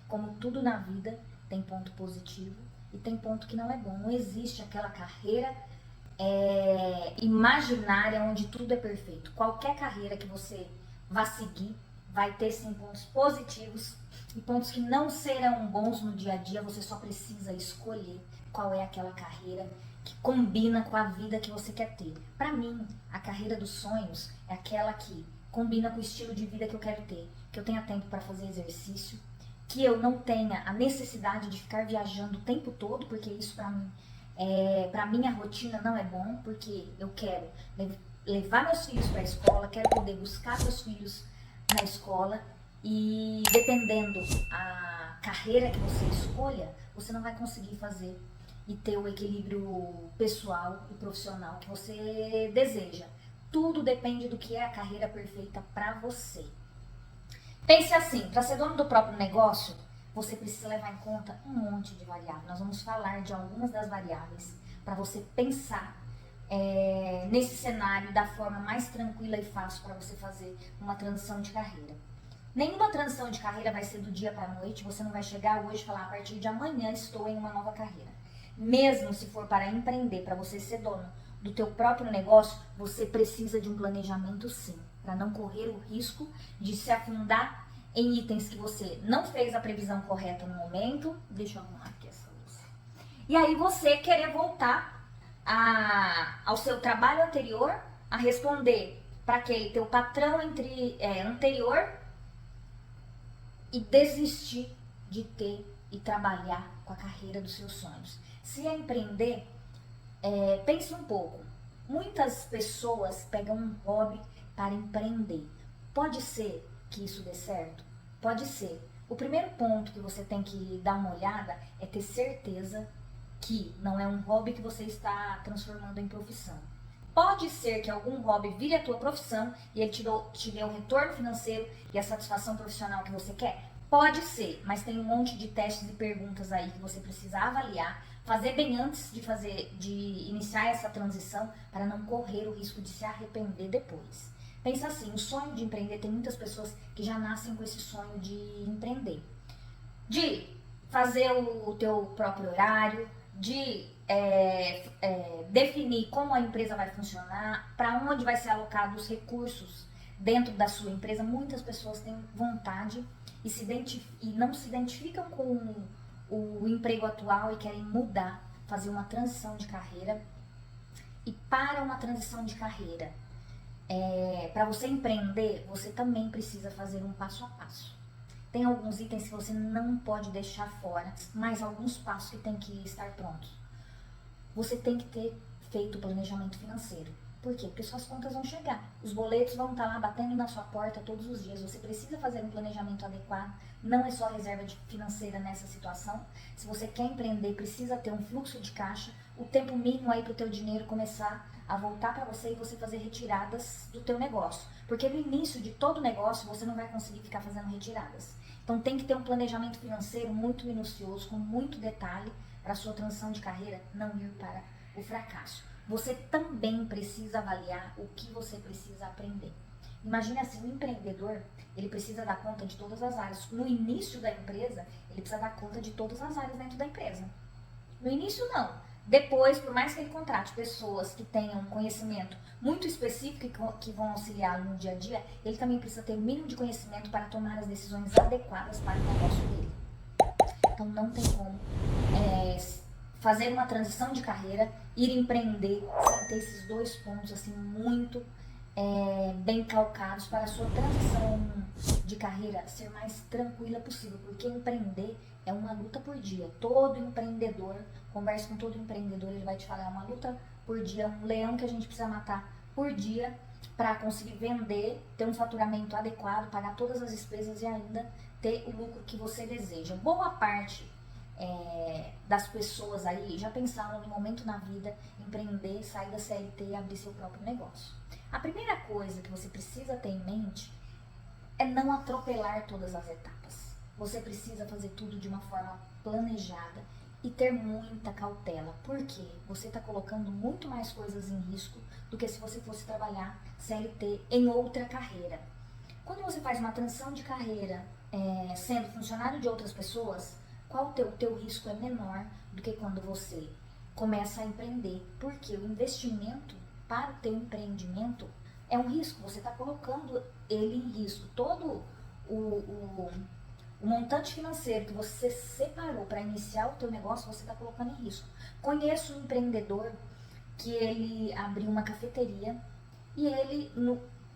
como tudo na vida, tem ponto positivo e tem ponto que não é bom. Não existe aquela carreira imaginária onde tudo é perfeito. Qualquer carreira que você vá seguir vai ter sim pontos positivos e pontos que não serão bons no dia a dia. Você só precisa escolher qual é aquela carreira que combina com a vida que você quer ter. Para mim, a carreira dos sonhos é aquela que combina com o estilo de vida que eu quero ter, que eu tenha tempo para fazer exercício, que eu não tenha a necessidade de ficar viajando o tempo todo, porque isso para minha rotina não é bom, porque eu quero levar meus filhos para a escola, quero poder buscar meus filhos na escola e dependendo a carreira que você escolha, você não vai conseguir fazer e ter o equilíbrio pessoal e profissional que você deseja. Tudo depende do que é a carreira perfeita para você. Pense assim, para ser dono do próprio negócio, você precisa levar em conta um monte de variáveis. Nós vamos falar de algumas das variáveis para você pensar nesse cenário da forma mais tranquila e fácil para você fazer uma transição de carreira. Nenhuma transição de carreira vai ser do dia para a noite, você não vai chegar hoje e falar, a partir de amanhã estou em uma nova carreira. Mesmo se for para empreender, para você ser dono do teu próprio negócio, você precisa de um planejamento sim, para não correr o risco de se afundar em itens que você não fez a previsão correta no momento. Deixa eu arrumar aqui essa luz. E aí você querer voltar ao seu trabalho anterior, a responder para aquele teu patrão anterior e desistir de ter e trabalhar com a carreira dos seus sonhos. Se é empreender, pense um pouco. Muitas pessoas pegam um hobby para empreender. Pode ser que isso dê certo? Pode ser. O primeiro ponto que você tem que dar uma olhada é ter certeza que não é um hobby que você está transformando em profissão. Pode ser que algum hobby vire a tua profissão e ele te dê o retorno financeiro e a satisfação profissional que você quer? Pode ser, mas tem um monte de testes e perguntas aí que você precisa avaliar, fazer bem antes de iniciar essa transição para não correr o risco de se arrepender depois. Pensa assim, o sonho de empreender, tem muitas pessoas que já nascem com esse sonho de empreender. De fazer o teu próprio horário, de definir como a empresa vai funcionar, para onde vai ser alocado os recursos dentro da sua empresa. Muitas pessoas têm vontade e não se identificam com o emprego atual e querem mudar, fazer uma transição de carreira. E para uma transição de carreira, para você empreender, você também precisa fazer um passo a passo. Tem alguns itens que você não pode deixar fora, mas alguns passos que tem que estar prontos. Você tem que ter feito o planejamento financeiro. Por quê? Porque suas contas vão chegar. Os boletos vão estar lá batendo na sua porta todos os dias. Você precisa fazer um planejamento adequado. Não é só reserva financeira nessa situação. Se você quer empreender, precisa ter um fluxo de caixa. O tempo mínimo aí para o teu dinheiro começar a voltar para você e você fazer retiradas do teu negócio. Porque no início de todo negócio, você não vai conseguir ficar fazendo retiradas. Então tem que ter um planejamento financeiro muito minucioso, com muito detalhe, para a sua transição de carreira não ir para o fracasso. Você também precisa avaliar o que você precisa aprender. Imagine assim, um empreendedor, ele precisa dar conta de todas as áreas. No início da empresa, ele precisa dar conta de todas as áreas dentro da empresa. No início, não. Depois, por mais que ele contrate pessoas que tenham conhecimento muito específico que vão auxiliá-lo no dia a dia, ele também precisa ter o mínimo de conhecimento para tomar as decisões adequadas para o negócio dele. Então, não tem como fazer uma transição de carreira, ir empreender, sem ter esses dois pontos assim muito bem calcados para a sua transição de carreira ser mais tranquila possível, porque empreender é uma luta por dia. Todo empreendedor, converse com todo empreendedor, ele vai te falar, é uma luta por dia, um leão que a gente precisa matar por dia para conseguir vender, ter um faturamento adequado, pagar todas as despesas e ainda ter o lucro que você deseja. Boa parte das pessoas aí já pensaram no momento na vida empreender, sair da CLT e abrir seu próprio negócio. A primeira coisa que você precisa ter em mente é não atropelar todas as etapas. Você precisa fazer tudo de uma forma planejada e ter muita cautela, porque você está colocando muito mais coisas em risco do que se você fosse trabalhar CLT em outra carreira. Quando você faz uma transição de carreira sendo funcionário de outras pessoas, qual o teu risco é menor do que quando você começa a empreender. Porque o investimento para o teu empreendimento é um risco, você está colocando ele em risco. Todo o montante financeiro que você separou para iniciar o teu negócio, você está colocando em risco. Conheço um empreendedor que ele abriu uma cafeteria e ele,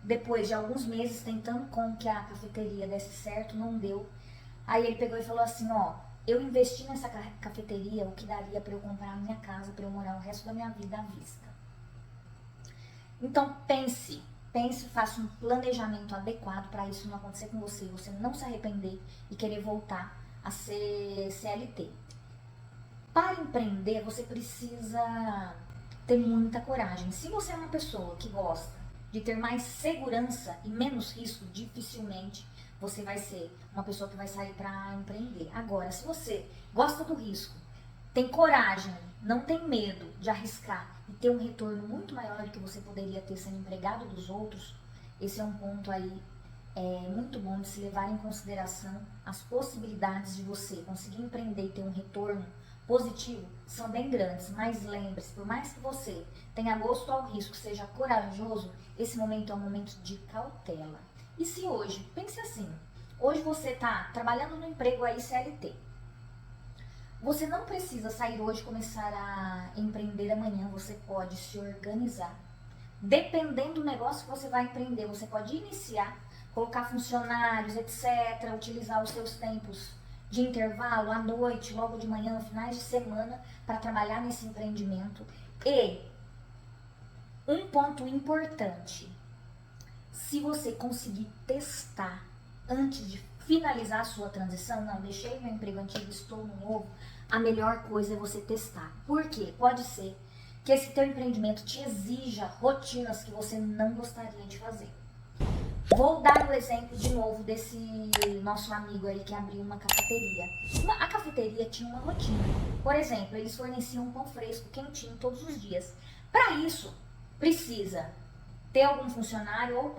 depois de alguns meses tentando com que a cafeteria desse certo, não deu. Aí ele pegou e falou assim, ó, eu investi nessa cafeteria o que daria para eu comprar a minha casa, para eu morar o resto da minha vida à vista. Então pense, faça um planejamento adequado para isso não acontecer com você, você não se arrepender e querer voltar a ser CLT. Para empreender, você precisa ter muita coragem. Se você é uma pessoa que gosta de ter mais segurança e menos risco, dificilmente você vai ser uma pessoa que vai sair para empreender. Agora, se você gosta do risco, tem coragem, não tem medo de arriscar e ter um retorno muito maior do que você poderia ter sendo empregado dos outros, esse é um ponto aí muito bom de se levar em consideração. As possibilidades de você conseguir empreender e ter um retorno positivo são bem grandes, mas lembre-se, por mais que você tenha gosto ao risco, seja corajoso, esse momento é um momento de cautela. E se hoje, pense assim, hoje você está trabalhando no emprego aí CLT, você não precisa sair hoje e começar a empreender amanhã, você pode se organizar. Dependendo do negócio que você vai empreender, você pode iniciar, colocar funcionários, etc., utilizar os seus tempos de intervalo, à noite, logo de manhã, finais de semana, para trabalhar nesse empreendimento. E um ponto importante, se você conseguir testar antes de finalizar a sua transição, não, deixei meu emprego antigo, estou no novo, a melhor coisa é você testar. Por quê? Pode ser que esse teu empreendimento te exija rotinas que você não gostaria de fazer. Vou dar o exemplo de novo desse nosso amigo aí que abriu uma cafeteria. A cafeteria tinha uma rotina. Por exemplo, eles forneciam um pão fresco, quentinho, todos os dias. Para isso, precisa ter algum funcionário ou o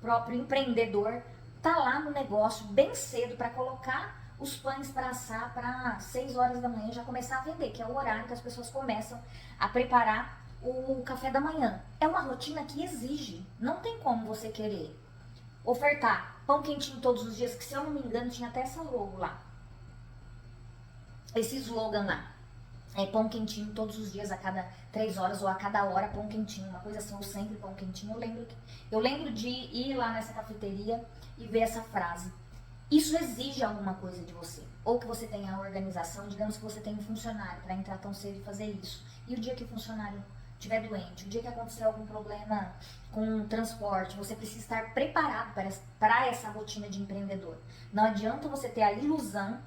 próprio empreendedor tá lá no negócio bem cedo para colocar os pães para assar para 6 horas da manhã já começar a vender, que é o horário que as pessoas começam a preparar o café da manhã. É uma rotina que exige, não tem como você querer ofertar pão quentinho todos os dias, que se eu não me engano tinha até essa logo lá, esse slogan lá, pão quentinho todos os dias, a cada 3 horas ou a cada hora pão quentinho, uma coisa assim, ou sempre pão quentinho. Eu lembro de ir lá nessa cafeteria e ver essa frase. Isso exige alguma coisa de você, ou que você tenha a organização, digamos que você tem um funcionário para entrar tão cedo e fazer isso, e o dia que o funcionário estiver doente, o dia que acontecer algum problema com o transporte, você precisa estar preparado para essa rotina de empreendedor. Não adianta você ter a ilusão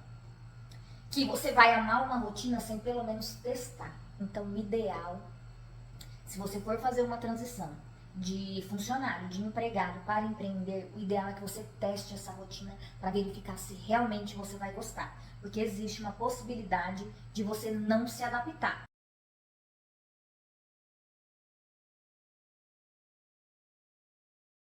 que você vai amar uma rotina sem pelo menos testar. Então, o ideal, se você for fazer uma transição de funcionário, de empregado para empreender, o ideal é que você teste essa rotina para verificar se realmente você vai gostar. Porque existe uma possibilidade de você não se adaptar.